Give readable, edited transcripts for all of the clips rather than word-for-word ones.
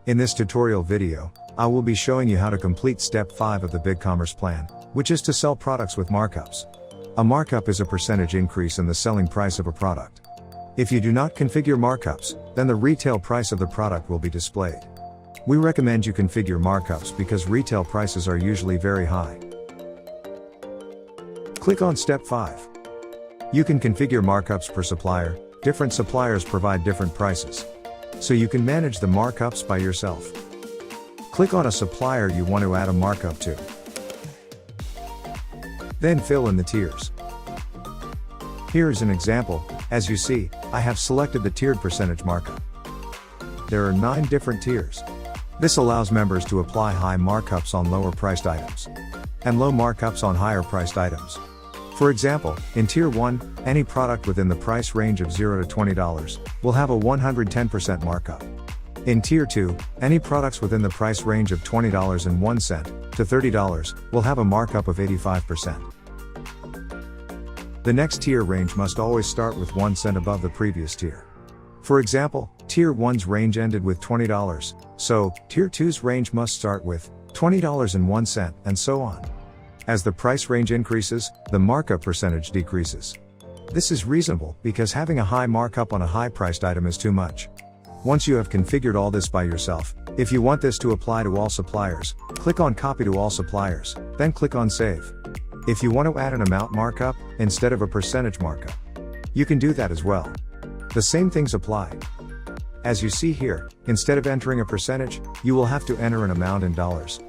In this tutorial video, I will be showing you how to complete step 5 of the BigCommerce plan, which is to sell products with markups. A markup is a percentage increase in the selling price of a product. If you do not configure markups, then the retail price of the product will be displayed. We recommend you configure markups because retail prices are usually very high. Click on step 5. You can configure markups per supplier. Different suppliers provide different prices, so you can manage the markups by yourself. Click on a supplier you want to add a markup to. Then fill in the tiers. Here is an example. As you see, I have selected the tiered percentage markup. There are 9 different tiers. This allows members to apply high markups on lower priced items and low markups on higher priced items. For example, in Tier 1, any product within the price range of $0 to $20 will have a 110% markup. In Tier 2, any products within the price range of $20.01 to $30 will have a markup of 85%. The next tier range must always start with 1 cent above the previous tier. For example, Tier 1's range ended with $20, so Tier 2's range must start with $20.01 and so on. As the price range increases, the markup percentage decreases. This is reasonable because having a high markup on a high-priced item is too much. Once you have configured all this by yourself, if you want this to apply to all suppliers, click on Copy to all suppliers, then click on Save. If you want to add an amount markup instead of a percentage markup, you can do that as well. The same things apply. As you see here, instead of entering a percentage, you will have to enter an amount in dollars.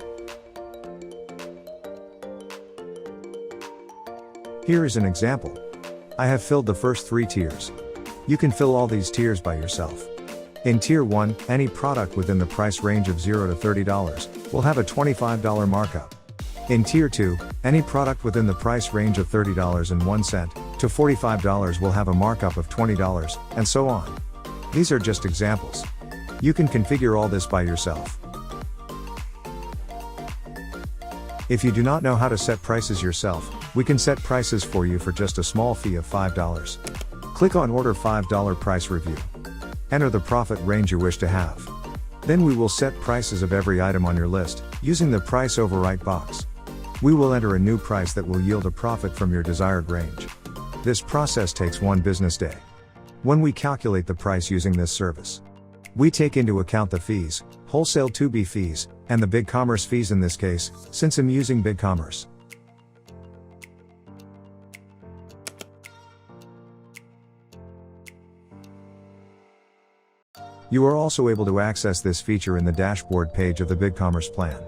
Here is an example. I have filled the first 3 tiers. You can fill all these tiers by yourself. In Tier 1, any product within the price range of $0 to $30 will have a $25 markup. In Tier 2, any product within the price range of $30.01 to $45 will have a markup of $20, and so on. These are just examples. You can configure all this by yourself. If you do not know how to set prices yourself, we can set prices for you for just a small fee of $5. Click on Order $5 Price Review. Enter the profit range you wish to have. Then we will set prices of every item on your list, using the price overwrite box. We will enter a new price that will yield a profit from your desired range. This process takes 1 business day. When we calculate the price using this service, we take into account the fees, wholesale 2B fees, and the BigCommerce fees in this case, since I'm using BigCommerce. You are also able to access this feature in the dashboard page of the BigCommerce plan.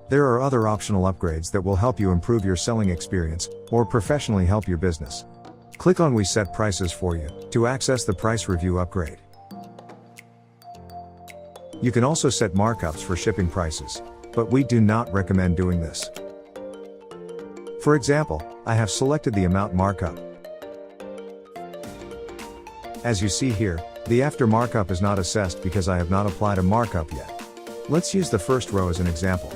There are other optional upgrades that will help you improve your selling experience, or professionally help your business. Click on We Set Prices for you, to access the price review upgrade. You can also set markups for shipping prices, but we do not recommend doing this. For example, I have selected the amount markup. As you see here, the after markup is not assessed because I have not applied a markup yet. Let's use the first row as an example.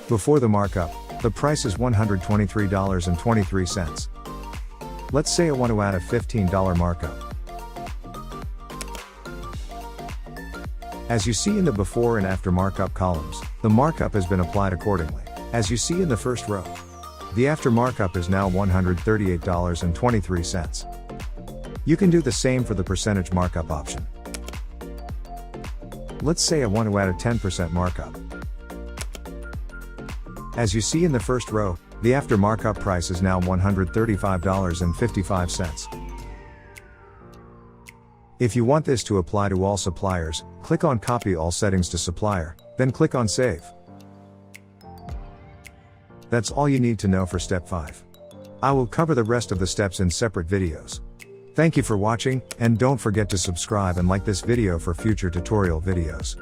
Before the markup, the price is $123.23. Let's say I want to add a $15 markup. As you see in the before and after markup columns, the markup has been applied accordingly. As you see in the first row, the after markup is now $138.23. You can do the same for the percentage markup option. Let's say I want to add a 10% markup. As you see in the first row, the after markup price is now $135.55. If you want this to apply to all suppliers, click on Copy All Settings to Supplier, then click on Save. That's all you need to know for step 5. I will cover the rest of the steps in separate videos. Thank you for watching, and don't forget to subscribe and like this video for future tutorial videos.